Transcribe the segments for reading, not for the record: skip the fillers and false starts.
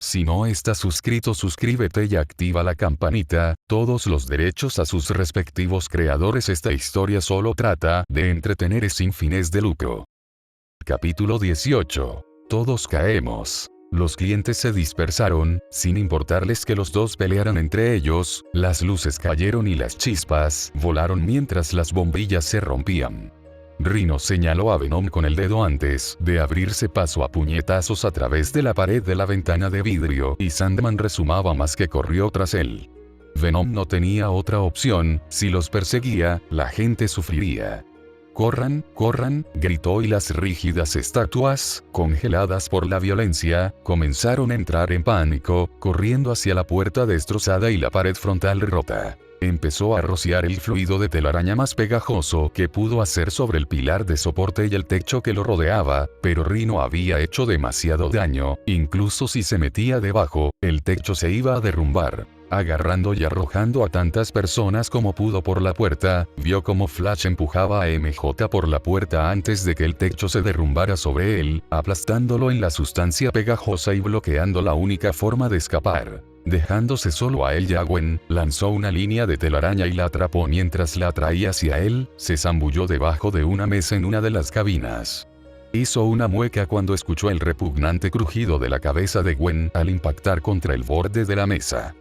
Si no estás suscrito, suscríbete y activa la campanita, todos los derechos a sus respectivos creadores. Esta historia solo trata de entretener sin fines de lucro. Capítulo 18. Todos caemos. Los clientes se dispersaron, sin importarles que los dos pelearan entre ellos, las luces cayeron y las chispas volaron mientras las bombillas se rompían. Rhino señaló a Venom con el dedo antes de abrirse paso a puñetazos a través de la pared de la ventana de vidrio, y Sandman resumaba más que corrió tras él. Venom no tenía otra opción, si los perseguía, la gente sufriría. ¡Corran, corran!, gritó, y las rígidas estatuas, congeladas por la violencia, comenzaron a entrar en pánico, corriendo hacia la puerta destrozada y la pared frontal rota. Empezó a rociar el fluido de telaraña más pegajoso que pudo hacer sobre el pilar de soporte y el techo que lo rodeaba, pero Rhino había hecho demasiado daño, incluso si se metía debajo, el techo se iba a derrumbar. Agarrando y arrojando a tantas personas como pudo por la puerta, vio como Flash empujaba a MJ por la puerta antes de que el techo se derrumbara sobre él, aplastándolo en la sustancia pegajosa y bloqueando la única forma de escapar. Dejándose solo a él y a Gwen, lanzó una línea de telaraña y la atrapó mientras la traía hacia él, se zambulló debajo de una mesa en una de las cabinas. Hizo una mueca cuando escuchó el repugnante crujido de la cabeza de Gwen al impactar contra el borde de la mesa.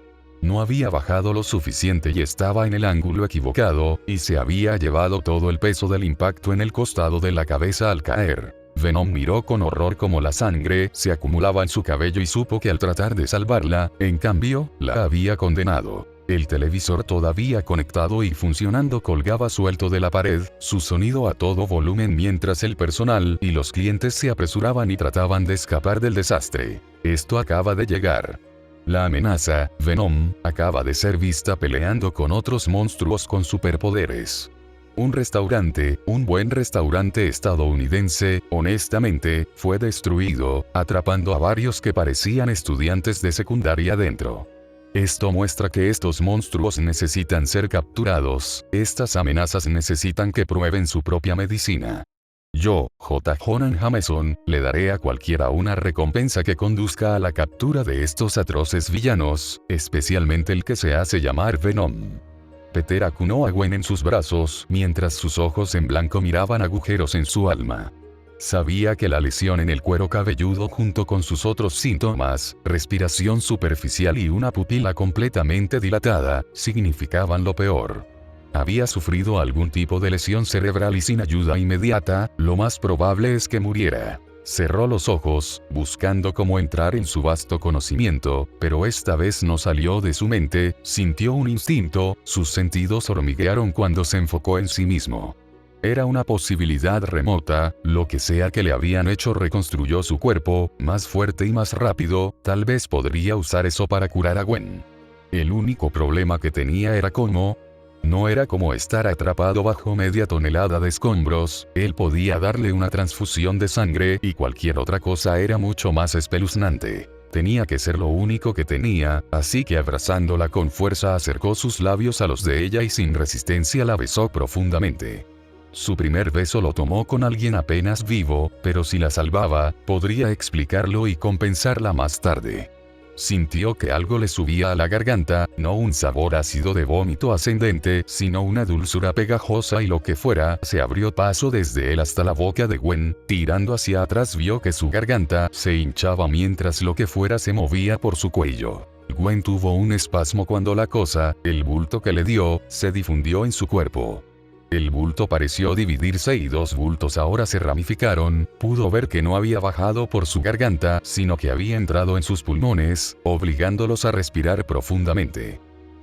No había bajado lo suficiente y estaba en el ángulo equivocado, y se había llevado todo el peso del impacto en el costado de la cabeza al caer. Venom miró con horror cómo la sangre se acumulaba en su cabello y supo que al tratar de salvarla, en cambio, la había condenado. El televisor todavía conectado y funcionando colgaba suelto de la pared, su sonido a todo volumen mientras el personal y los clientes se apresuraban y trataban de escapar del desastre. Esto acaba de llegar. La amenaza, Venom, acaba de ser vista peleando con otros monstruos con superpoderes. Un restaurante, un buen restaurante estadounidense, honestamente, fue destruido, atrapando a varios que parecían estudiantes de secundaria dentro. Esto muestra que estos monstruos necesitan ser capturados, estas amenazas necesitan que prueben su propia medicina. Yo, J. Jonah Jameson, le daré a cualquiera una recompensa que conduzca a la captura de estos atroces villanos, especialmente el que se hace llamar Venom. Peter acunó a Gwen en sus brazos, mientras sus ojos en blanco miraban agujeros en su alma. Sabía que la lesión en el cuero cabelludo junto con sus otros síntomas, respiración superficial y una pupila completamente dilatada, significaban lo peor. Había sufrido algún tipo de lesión cerebral y sin ayuda inmediata, lo más probable es que muriera. Cerró los ojos, buscando cómo entrar en su vasto conocimiento, pero esta vez no salió de su mente, sintió un instinto, sus sentidos hormiguearon cuando se enfocó en sí mismo. Era una posibilidad remota, lo que sea que le habían hecho reconstruyó su cuerpo, más fuerte y más rápido, tal vez podría usar eso para curar a Gwen. El único problema que tenía era cómo. No era como estar atrapado bajo media tonelada de escombros, él podía darle una transfusión de sangre y cualquier otra cosa era mucho más espeluznante. Tenía que ser lo único que tenía, así que abrazándola con fuerza acercó sus labios a los de ella y sin resistencia la besó profundamente. Su primer beso lo tomó con alguien apenas vivo, pero si la salvaba, podría explicarlo y compensarla más tarde. Sintió que algo le subía a la garganta, no un sabor ácido de vómito ascendente, sino una dulzura pegajosa y lo que fuera, se abrió paso desde él hasta la boca de Gwen, tirando hacia atrás vio que su garganta se hinchaba mientras lo que fuera se movía por su cuello. Gwen tuvo un espasmo cuando la cosa, el bulto que le dio, se difundió en su cuerpo. El bulto pareció dividirse y dos bultos ahora se ramificaron, pudo ver que no había bajado por su garganta, sino que había entrado en sus pulmones, obligándolos a respirar profundamente.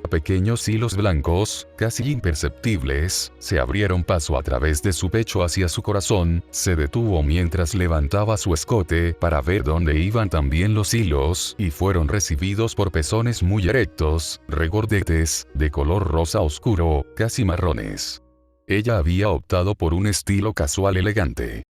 Pequeños hilos blancos, casi imperceptibles, se abrieron paso a través de su pecho hacia su corazón, se detuvo mientras levantaba su escote para ver dónde iban también los hilos, y fueron recibidos por pezones muy erectos, regordetes, de color rosa oscuro, casi marrones. Ella había optado por un estilo casual elegante.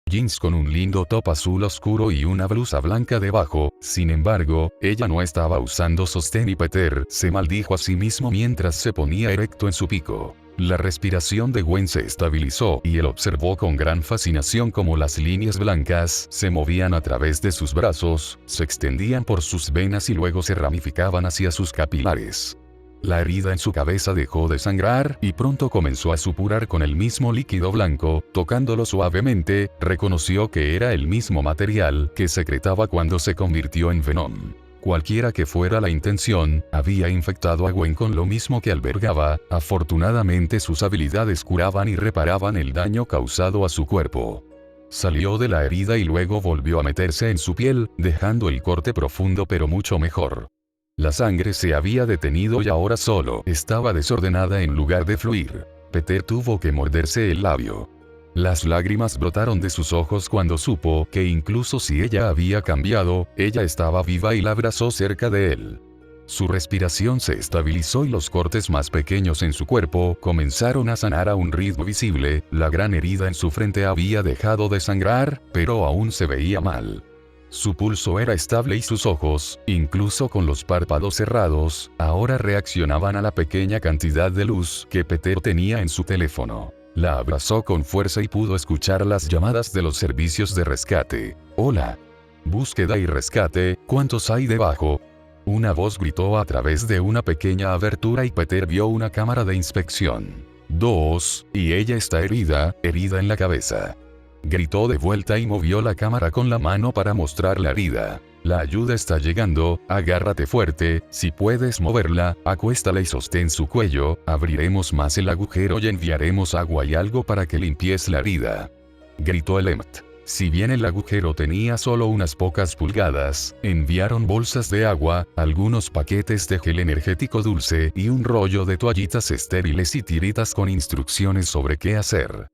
Jeans con un lindo top azul oscuro y una blusa blanca debajo, sin embargo, ella no estaba usando sostén y Peter se maldijo a sí mismo mientras se ponía erecto en su pico. La respiración de Gwen se estabilizó y él observó con gran fascinación cómo las líneas blancas se movían a través de sus brazos, se extendían por sus venas y luego se ramificaban hacia sus capilares. La herida en su cabeza dejó de sangrar y pronto comenzó a supurar con el mismo líquido blanco. Tocándolo suavemente, reconoció que era el mismo material que secretaba cuando se convirtió en Venom. Cualquiera que fuera la intención, había infectado a Gwen con lo mismo que albergaba. Afortunadamente sus habilidades curaban y reparaban el daño causado a su cuerpo. Salió de la herida y luego volvió a meterse en su piel, dejando el corte profundo pero mucho mejor. La sangre se había detenido y ahora solo estaba desordenada en lugar de fluir. Peter tuvo que morderse el labio. Las lágrimas brotaron de sus ojos cuando supo que incluso si ella había cambiado, ella estaba viva y la abrazó cerca de él. Su respiración se estabilizó y los cortes más pequeños en su cuerpo comenzaron a sanar a un ritmo visible. La gran herida en su frente había dejado de sangrar, pero aún se veía mal. Su pulso era estable y sus ojos, incluso con los párpados cerrados, ahora reaccionaban a la pequeña cantidad de luz que Peter tenía en su teléfono. La abrazó con fuerza y pudo escuchar las llamadas de los servicios de rescate. Hola. Búsqueda y rescate, ¿cuántos hay debajo? Una voz gritó a través de una pequeña abertura y Peter vio una cámara de inspección. 2, y ella está herida en la cabeza. Gritó de vuelta y movió la cámara con la mano para mostrar la herida. La ayuda está llegando, agárrate fuerte, si puedes moverla, acuéstala y sostén su cuello, abriremos más el agujero y enviaremos agua y algo para que limpies la herida. Gritó el EMT. Si bien el agujero tenía solo unas pocas pulgadas, enviaron bolsas de agua, algunos paquetes de gel energético dulce y un rollo de toallitas estériles y tiritas con instrucciones sobre qué hacer.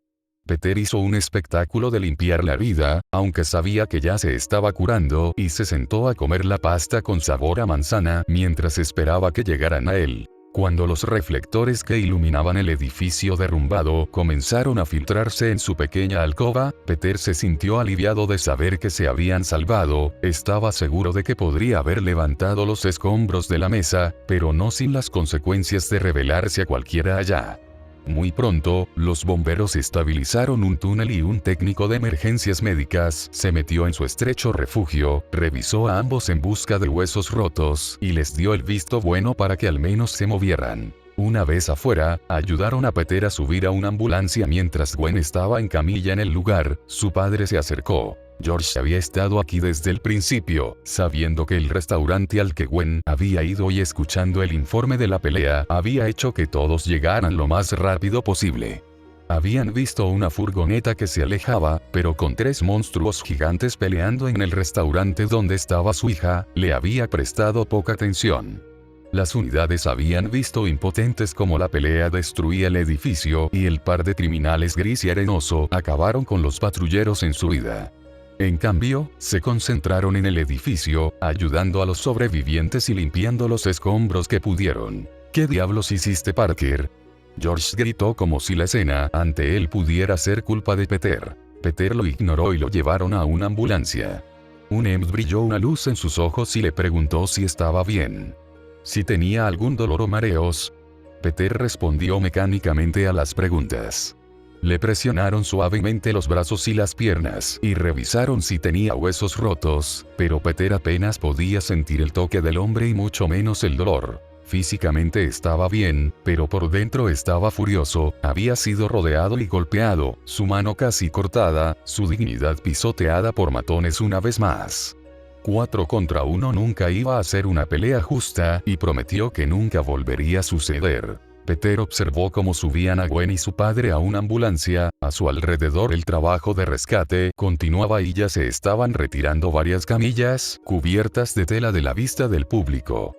Peter hizo un espectáculo de limpiar la herida, aunque sabía que ya se estaba curando, y se sentó a comer la pasta con sabor a manzana mientras esperaba que llegaran a él. Cuando los reflectores que iluminaban el edificio derrumbado comenzaron a filtrarse en su pequeña alcoba, Peter se sintió aliviado de saber que se habían salvado. Estaba seguro de que podría haber levantado los escombros de la mesa, pero no sin las consecuencias de revelarse a cualquiera allá. Muy pronto, los bomberos estabilizaron un túnel y un técnico de emergencias médicas se metió en su estrecho refugio, revisó a ambos en busca de huesos rotos y les dio el visto bueno para que al menos se movieran. Una vez afuera, ayudaron a Peter a subir a una ambulancia mientras Gwen estaba en camilla en el lugar. Su padre se acercó. George había estado aquí desde el principio, sabiendo que el restaurante al que Gwen había ido y escuchando el informe de la pelea había hecho que todos llegaran lo más rápido posible. Habían visto una furgoneta que se alejaba, pero con 3 monstruos gigantes peleando en el restaurante donde estaba su hija, le había prestado poca atención. Las unidades habían visto impotentes como la pelea destruía el edificio y el par de criminales gris y arenoso acabaron con los patrulleros en su vida. En cambio, se concentraron en el edificio, ayudando a los sobrevivientes y limpiando los escombros que pudieron. ¿Qué diablos hiciste, Parker? George gritó como si la escena ante él pudiera ser culpa de Peter. Peter lo ignoró y lo llevaron a una ambulancia. Un EMT brilló una luz en sus ojos y le preguntó si estaba bien. Si tenía algún dolor o mareos. Peter respondió mecánicamente a las preguntas. Le presionaron suavemente los brazos y las piernas y revisaron si tenía huesos rotos, pero Peter apenas podía sentir el toque del hombre y mucho menos el dolor. Físicamente estaba bien, pero por dentro estaba furioso, había sido rodeado y golpeado, su mano casi cortada, su dignidad pisoteada por matones una vez más. 4 contra 1 nunca iba a ser una pelea justa, y prometió que nunca volvería a suceder. Peter observó cómo subían a Gwen y su padre a una ambulancia, a su alrededor el trabajo de rescate continuaba y ya se estaban retirando varias camillas, cubiertas de tela de la vista del público.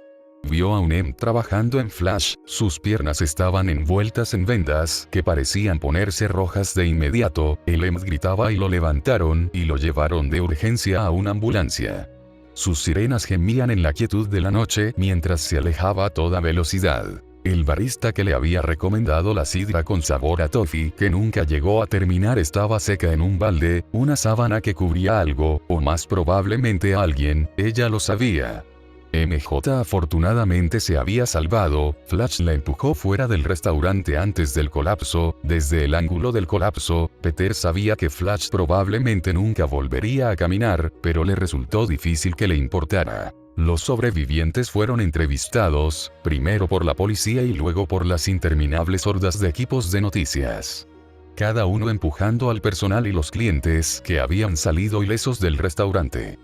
Vio a un EMT trabajando en flash, sus piernas estaban envueltas en vendas que parecían ponerse rojas de inmediato, el EMT gritaba y lo levantaron y lo llevaron de urgencia a una ambulancia. Sus sirenas gemían en la quietud de la noche mientras se alejaba a toda velocidad. El barista que le había recomendado la sidra con sabor a toffee que nunca llegó a terminar estaba seca en un balde, una sábana que cubría algo, o más probablemente a alguien, ella lo sabía. MJ afortunadamente se había salvado. Flash la empujó fuera del restaurante antes del colapso. Desde el ángulo del colapso, Peter sabía que Flash probablemente nunca volvería a caminar, pero le resultó difícil que le importara. Los sobrevivientes fueron entrevistados, primero por la policía y luego por las interminables hordas de equipos de noticias. Cada uno empujando al personal y los clientes que habían salido ilesos del restaurante.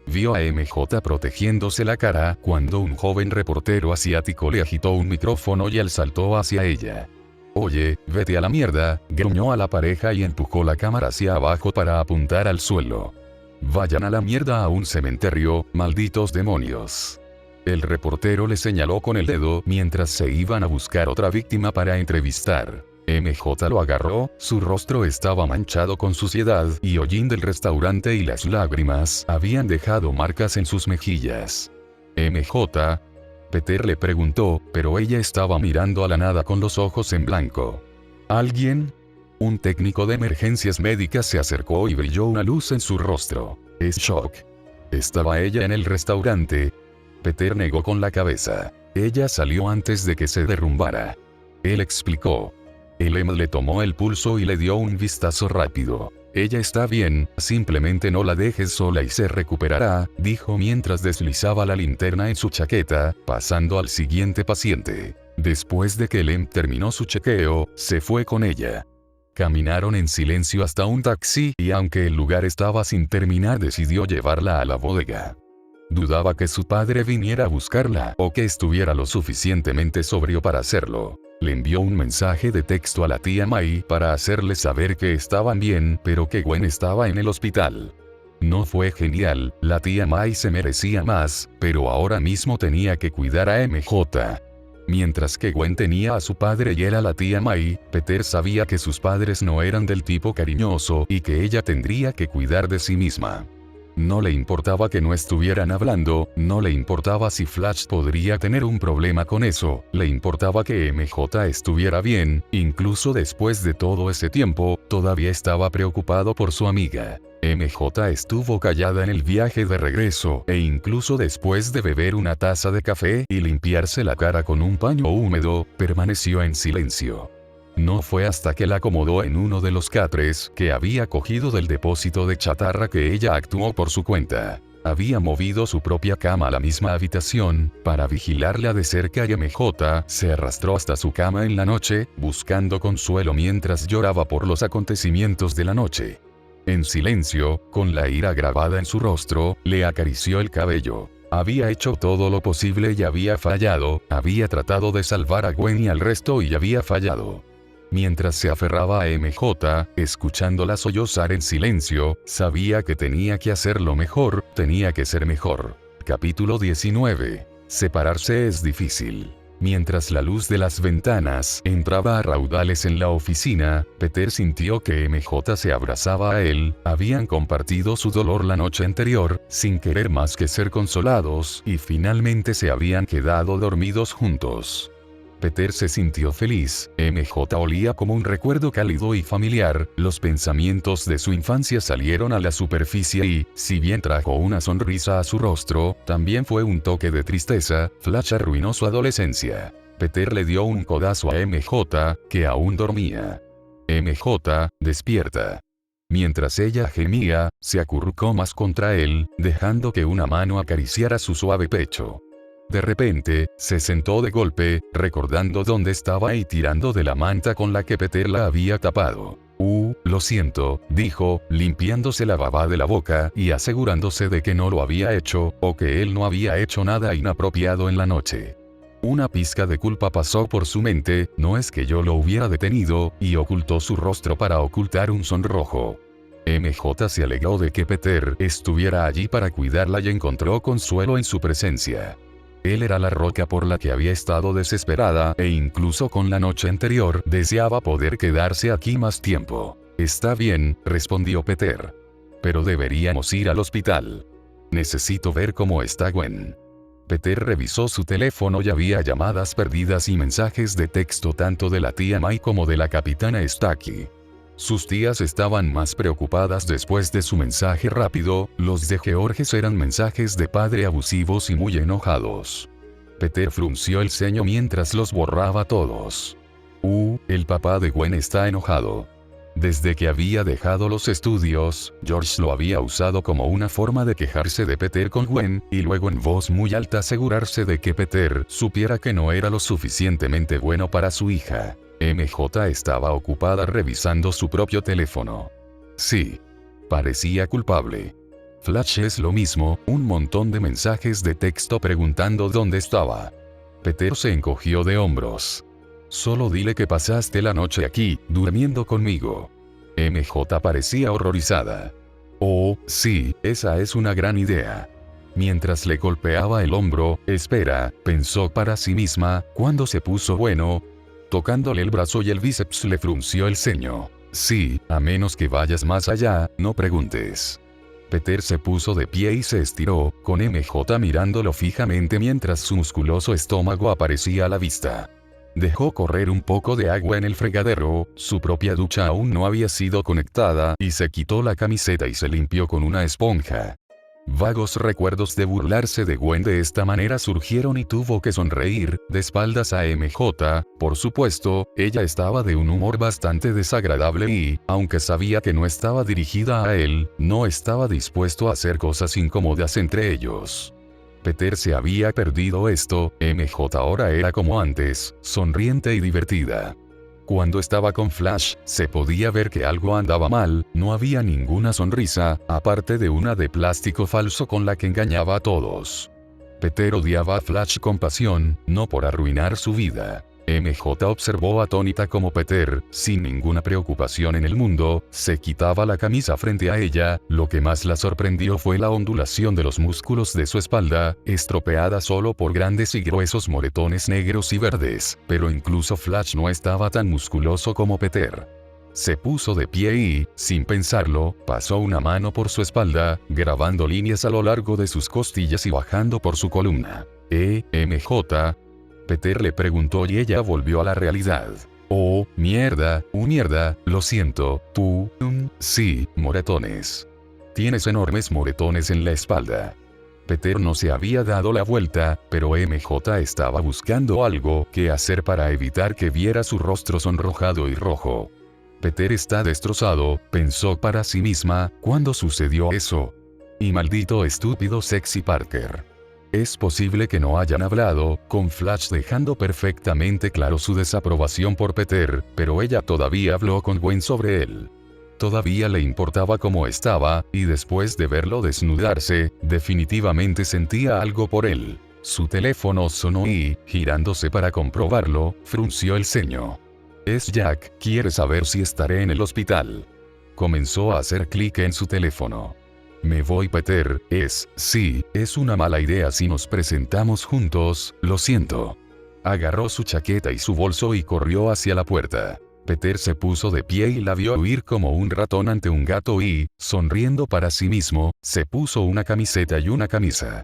Vio a MJ protegiéndose la cara cuando un joven reportero asiático le agitó un micrófono y él saltó hacia ella. «Oye, vete a la mierda», gruñó a la pareja y empujó la cámara hacia abajo para apuntar al suelo. «Vayan a la mierda a un cementerio, malditos demonios». El reportero le señaló con el dedo mientras se iban a buscar otra víctima para entrevistar. MJ lo agarró, su rostro estaba manchado con suciedad y hollín del restaurante y las lágrimas habían dejado marcas en sus mejillas. «MJ», Peter le preguntó, pero ella estaba mirando a la nada con los ojos en blanco. «¿Alguien?». Un técnico de emergencias médicas se acercó y brilló una luz en su rostro. «Es shock». ¿Estaba ella en el restaurante? Peter negó con la cabeza. Ella salió antes de que se derrumbara. Él explicó. El le tomó el pulso y le dio un vistazo rápido. «Ella está bien, simplemente no la dejes sola y se recuperará», dijo mientras deslizaba la linterna en su chaqueta, pasando al siguiente paciente. Después de que Lem terminó su chequeo, se fue con ella. Caminaron en silencio hasta un taxi y aunque el lugar estaba sin terminar decidió llevarla a la bodega. Dudaba que su padre viniera a buscarla o que estuviera lo suficientemente sobrio para hacerlo. Le envió un mensaje de texto a la tía May para hacerle saber que estaban bien, pero que Gwen estaba en el hospital. No fue genial, la tía May se merecía más, pero ahora mismo tenía que cuidar a MJ. Mientras que Gwen tenía a su padre y era la tía May, Peter sabía que sus padres no eran del tipo cariñoso y que ella tendría que cuidar de sí misma. No le importaba que no estuvieran hablando, no le importaba si Flash podría tener un problema con eso, le importaba que MJ estuviera bien, incluso después de todo ese tiempo, todavía estaba preocupado por su amiga. MJ estuvo callada en el viaje de regreso, e incluso después de beber una taza de café y limpiarse la cara con un paño húmedo, permaneció en silencio. No fue hasta que la acomodó en uno de los catres que había cogido del depósito de chatarra que ella actuó por su cuenta. Había movido su propia cama a la misma habitación, para vigilarla de cerca y MJ se arrastró hasta su cama en la noche, buscando consuelo mientras lloraba por los acontecimientos de la noche. En silencio, con la ira grabada en su rostro, le acarició el cabello. Había hecho todo lo posible y había fallado, había tratado de salvar a Gwen y al resto y había fallado. Mientras se aferraba a MJ, escuchándola sollozar en silencio, sabía que tenía que hacerlo mejor, tenía que ser mejor. Capítulo 19. Separarse es difícil. Mientras la luz de las ventanas entraba a raudales en la oficina, Peter sintió que MJ se abrazaba a él, habían compartido su dolor la noche anterior, sin querer más que ser consolados, y finalmente se habían quedado dormidos juntos. Peter se sintió feliz, MJ olía como un recuerdo cálido y familiar, los pensamientos de su infancia salieron a la superficie y, si bien trajo una sonrisa a su rostro, también fue un toque de tristeza. Flash arruinó su adolescencia. Peter le dio un codazo a MJ, que aún dormía. MJ, despierta. Mientras ella gemía, se acurrucó más contra él, dejando que una mano acariciara su suave pecho. De repente, se sentó de golpe, recordando dónde estaba y tirando de la manta con la que Peter la había tapado. Lo siento», dijo, limpiándose la baba de la boca y asegurándose de que no lo había hecho, o que él no había hecho nada inapropiado en la noche. Una pizca de culpa pasó por su mente, no es que yo lo hubiera detenido, y ocultó su rostro para ocultar un sonrojo. MJ se alegró de que Peter estuviera allí para cuidarla y encontró consuelo en su presencia. Él era la roca por la que había estado desesperada, e incluso con la noche anterior, deseaba poder quedarse aquí más tiempo. «Está bien», respondió Peter. «Pero deberíamos ir al hospital. Necesito ver cómo está Gwen». Peter revisó su teléfono y había llamadas perdidas y mensajes de texto tanto de la tía May como de la capitana Stacy. Sus tías estaban más preocupadas después de su mensaje rápido, los de Georges eran mensajes de padre abusivos y muy enojados. Peter frunció el ceño mientras los borraba todos. El papá de Gwen está enojado. Desde que había dejado los estudios, George lo había usado como una forma de quejarse de Peter con Gwen, y luego en voz muy alta asegurarse de que Peter supiera que no era lo suficientemente bueno para su hija. MJ estaba ocupada revisando su propio teléfono. Sí. Parecía culpable. Flash es lo mismo, un montón de mensajes de texto preguntando dónde estaba. Peter se encogió de hombros. Solo dile que pasaste la noche aquí, durmiendo conmigo. MJ parecía horrorizada. Oh, sí, esa es una gran idea. Mientras le golpeaba el hombro, espera, pensó para sí misma, cuando se puso bueno. Tocándole el brazo y el bíceps le frunció el ceño. Sí, a menos que vayas más allá, no preguntes. Peter se puso de pie y se estiró, con MJ mirándolo fijamente mientras su musculoso estómago aparecía a la vista. Dejó correr un poco de agua en el fregadero, su propia ducha aún no había sido conectada, y se quitó la camiseta y se limpió con una esponja. Vagos recuerdos de burlarse de Gwen de esta manera surgieron y tuvo que sonreír, de espaldas a MJ, por supuesto, ella estaba de un humor bastante desagradable y, aunque sabía que no estaba dirigida a él, no estaba dispuesto a hacer cosas incómodas entre ellos. Peter se había perdido esto, MJ ahora era como antes, sonriente y divertida. Cuando estaba con Flash, se podía ver que algo andaba mal, no había ninguna sonrisa, aparte de una de plástico falso con la que engañaba a todos. Peter odiaba a Flash con pasión, no por arruinar su vida. MJ observó atónita como Peter, sin ninguna preocupación en el mundo, se quitaba la camisa frente a ella. Lo que más la sorprendió fue la ondulación de los músculos de su espalda, estropeada solo por grandes y gruesos moretones negros y verdes, pero incluso Flash no estaba tan musculoso como Peter. Se puso de pie y, sin pensarlo, pasó una mano por su espalda, grabando líneas a lo largo de sus costillas y bajando por su columna. MJ. Peter le preguntó y ella volvió a la realidad. Oh, mierda, lo siento, sí, moretones. Tienes enormes moretones en la espalda. Peter no se había dado la vuelta, pero MJ estaba buscando algo que hacer para evitar que viera su rostro sonrojado y rojo. Peter está destrozado, pensó para sí misma, ¿cuándo sucedió eso? Y maldito estúpido Sexy Parker. Es posible que no hayan hablado, con Flash dejando perfectamente claro su desaprobación por Peter, pero ella todavía habló con Gwen sobre él. Todavía le importaba cómo estaba, y después de verlo desnudarse, definitivamente sentía algo por él. Su teléfono sonó y, girándose para comprobarlo, frunció el ceño. Es Jack, quiere saber si estaré en el hospital. Comenzó a hacer clic en su teléfono. Me voy Peter, sí, es una mala idea si nos presentamos juntos, lo siento. Agarró su chaqueta y su bolso y corrió hacia la puerta. Peter se puso de pie y la vio huir como un ratón ante un gato y, sonriendo para sí mismo, se puso una camiseta y una camisa.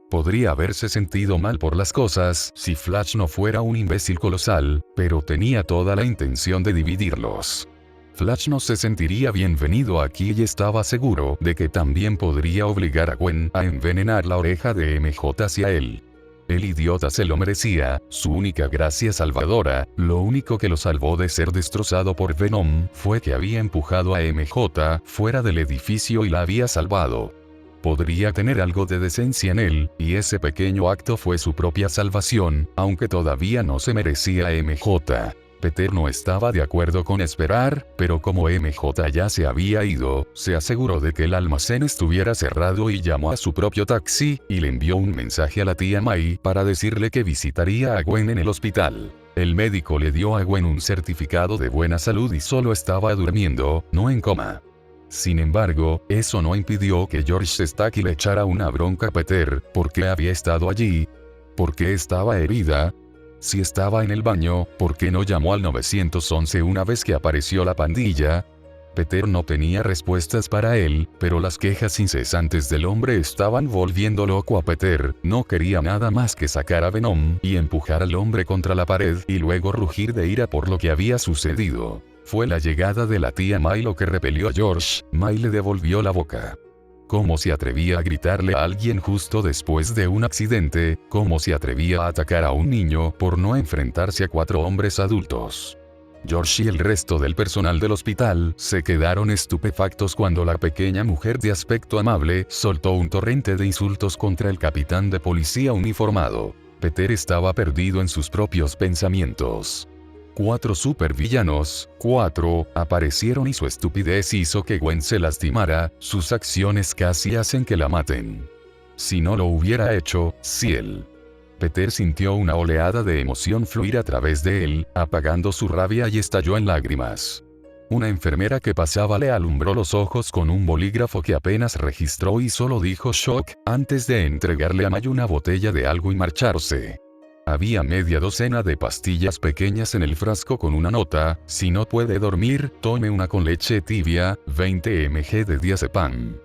Podría haberse sentido mal por las cosas si Flash no fuera un imbécil colosal, pero tenía toda la intención de dividirlos. Flash no se sentiría bienvenido aquí y estaba seguro de que también podría obligar a Gwen a envenenar la oreja de MJ hacia él. El idiota se lo merecía, su única gracia salvadora, lo único que lo salvó de ser destrozado por Venom, fue que había empujado a MJ fuera del edificio y la había salvado. Podría tener algo de decencia en él, y ese pequeño acto fue su propia salvación, aunque todavía no se merecía a MJ. Peter no estaba de acuerdo con esperar, pero como MJ ya se había ido, se aseguró de que el almacén estuviera cerrado y llamó a su propio taxi, y le envió un mensaje a la tía May para decirle que visitaría a Gwen en el hospital. El médico le dio a Gwen un certificado de buena salud y solo estaba durmiendo, no en coma. Sin embargo, eso no impidió que George Stacky le echara una bronca a Peter, porque había estado allí, porque estaba herida. Si estaba en el baño, ¿por qué no llamó al 911 una vez que apareció la pandilla? Peter no tenía respuestas para él, pero las quejas incesantes del hombre estaban volviendo loco a Peter. No quería nada más que sacar a Venom y empujar al hombre contra la pared y luego rugir de ira por lo que había sucedido. Fue la llegada de la tía May lo que repelió a George. May le devolvió la boca. ¿Cómo se atrevía a gritarle a alguien justo después de un accidente? ¿Cómo se atrevía a atacar a un niño por no enfrentarse a 4 hombres adultos? George y el resto del personal del hospital se quedaron estupefactos cuando la pequeña mujer de aspecto amable soltó un torrente de insultos contra el capitán de policía uniformado. Peter estaba perdido en sus propios pensamientos. 4 supervillanos, 4, aparecieron y su estupidez hizo que Gwen se lastimara. Sus acciones casi hacen que la maten. Si no lo hubiera hecho, si él. Peter sintió una oleada de emoción fluir a través de él, apagando su rabia y estalló en lágrimas. Una enfermera que pasaba le alumbró los ojos con un bolígrafo que apenas registró y solo dijo shock, antes de entregarle a May una botella de algo y marcharse. Había media docena de pastillas pequeñas en el frasco con una nota: si no puede dormir, tome una con leche tibia, 20 mg de diazepam.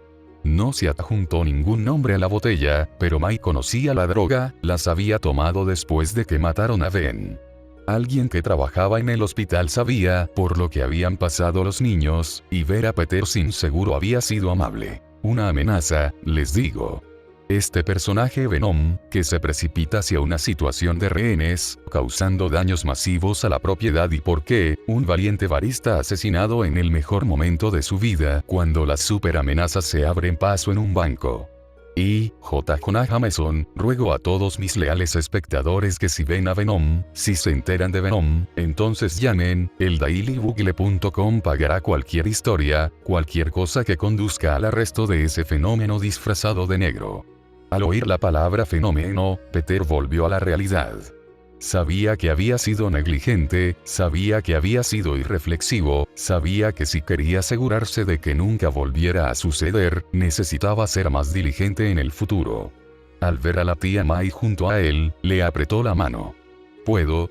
No se adjuntó ningún nombre a la botella, pero May conocía la droga, las había tomado después de que mataron a Ben. Alguien que trabajaba en el hospital sabía por lo que habían pasado los niños, y ver a Peter sin seguro había sido amable. Una amenaza, les digo. Este personaje Venom, que se precipita hacia una situación de rehenes, causando daños masivos a la propiedad y por qué, un valiente barista asesinado en el mejor momento de su vida, cuando las superamenazas se abren paso en un banco. Y, J. Jonah Jameson, ruego a todos mis leales espectadores que si ven a Venom, si se enteran de Venom, entonces llamen, eldailybugle.com pagará cualquier historia, cualquier cosa que conduzca al arresto de ese fenómeno disfrazado de negro. Al oír la palabra fenómeno, Peter volvió a la realidad. Sabía que había sido negligente, sabía que había sido irreflexivo, sabía que si quería asegurarse de que nunca volviera a suceder, necesitaba ser más diligente en el futuro. Al ver a la tía May junto a él, le apretó la mano. ¿Puedo,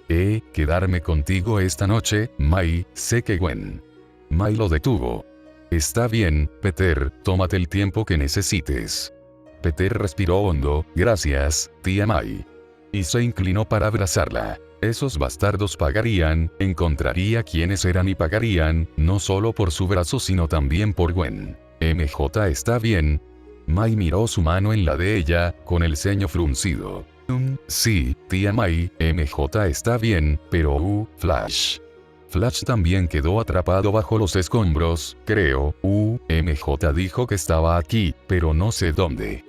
quedarme contigo esta noche, May? Sé que Gwen. May lo detuvo. Está bien, Peter, tómate el tiempo que necesites. Peter respiró hondo, gracias, tía May. Y se inclinó para abrazarla. Esos bastardos pagarían, encontraría quiénes eran y pagarían, no solo por su brazo sino también por Gwen. MJ está bien. May miró su mano en la de ella, con el ceño fruncido. Sí, tía May, MJ está bien, pero Flash. Flash también quedó atrapado bajo los escombros, creo. MJ dijo que estaba aquí, pero no sé dónde.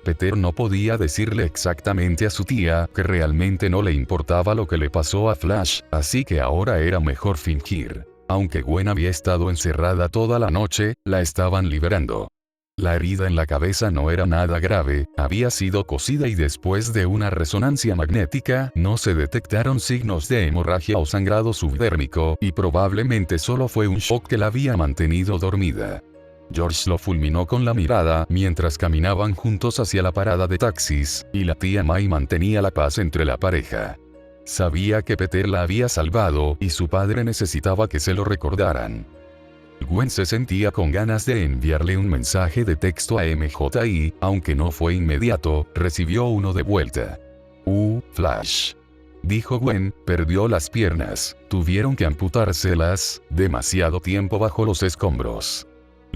Peter no podía decirle exactamente a su tía que realmente no le importaba lo que le pasó a Flash, así que ahora era mejor fingir. Aunque Gwen había estado encerrada toda la noche, la estaban liberando. La herida en la cabeza no era nada grave, había sido cosida y después de una resonancia magnética no se detectaron signos de hemorragia o sangrado subdérmico, y probablemente solo fue un shock que la había mantenido dormida. George lo fulminó con la mirada mientras caminaban juntos hacia la parada de taxis, y la tía May mantenía la paz entre la pareja. Sabía que Peter la había salvado y su padre necesitaba que se lo recordaran. Gwen se sentía con ganas de enviarle un mensaje de texto a MJ y, aunque no fue inmediato, recibió uno de vuelta. Flash. Dijo Gwen, perdió las piernas, tuvieron que amputárselas, demasiado tiempo bajo los escombros.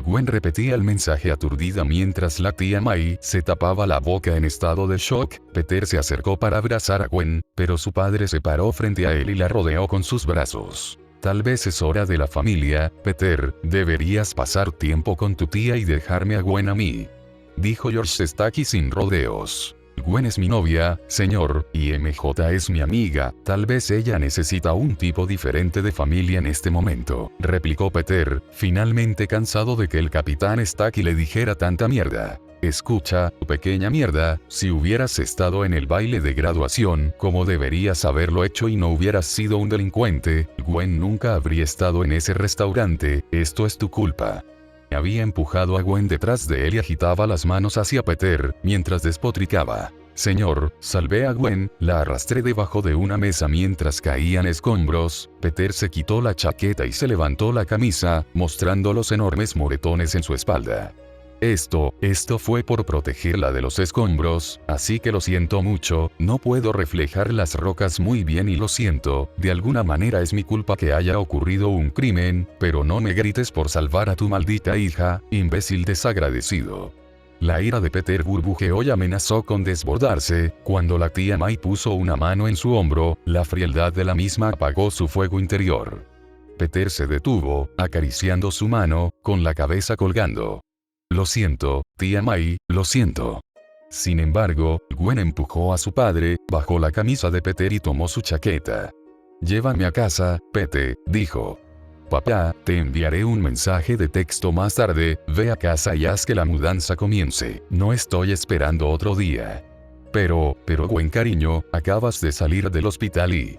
Gwen repetía el mensaje aturdida mientras la tía May se tapaba la boca en estado de shock. Peter se acercó para abrazar a Gwen, pero su padre se paró frente a él y la rodeó con sus brazos. Tal vez es hora de la familia, Peter, deberías pasar tiempo con tu tía y dejarme a Gwen a mí. Dijo George Stacky sin rodeos. Gwen es mi novia, señor, y MJ es mi amiga, tal vez ella necesita un tipo diferente de familia en este momento, replicó Peter, finalmente cansado de que el capitán Stacky le dijera tanta mierda. Escucha, pequeña mierda, si hubieras estado en el baile de graduación, como deberías haberlo hecho y no hubieras sido un delincuente, Gwen nunca habría estado en ese restaurante, esto es tu culpa. Había empujado a Gwen detrás de él y agitaba las manos hacia Peter, mientras despotricaba. Señor, salvé a Gwen, la arrastré debajo de una mesa mientras caían escombros. Peter se quitó la chaqueta y se levantó la camisa, mostrando los enormes moretones en su espalda. Esto fue por protegerla de los escombros, así que lo siento mucho, no puedo reflejar las rocas muy bien y lo siento, de alguna manera es mi culpa que haya ocurrido un crimen, pero no me grites por salvar a tu maldita hija, imbécil desagradecido. La ira de Peter burbujeó y amenazó con desbordarse, cuando la tía May puso una mano en su hombro, la frialdad de la misma apagó su fuego interior. Peter se detuvo, acariciando su mano, con la cabeza colgando. Lo siento, tía May, lo siento. Sin embargo, Gwen empujó a su padre, bajó la camisa de Peter y tomó su chaqueta. Llévame a casa, Pete, dijo. Papá, te enviaré un mensaje de texto más tarde, ve a casa y haz que la mudanza comience, no estoy esperando otro día. Pero Gwen cariño, acabas de salir del hospital y...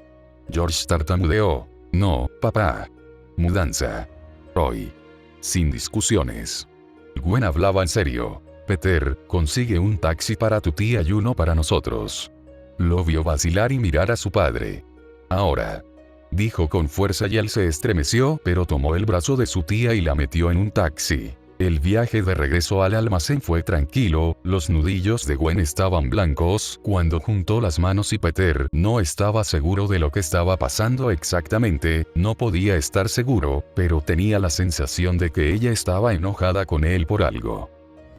George tartamudeó. No, papá. Mudanza. Hoy. Sin discusiones. Gwen hablaba en serio. Peter, consigue un taxi para tu tía y uno para nosotros. Lo vio vacilar y mirar a su padre. Ahora. Dijo con fuerza y él se estremeció, pero tomó el brazo de su tía y la metió en un taxi. El viaje de regreso al almacén fue tranquilo, los nudillos de Gwen estaban blancos, cuando juntó las manos y Peter no estaba seguro de lo que estaba pasando exactamente, no podía estar seguro, pero tenía la sensación de que ella estaba enojada con él por algo.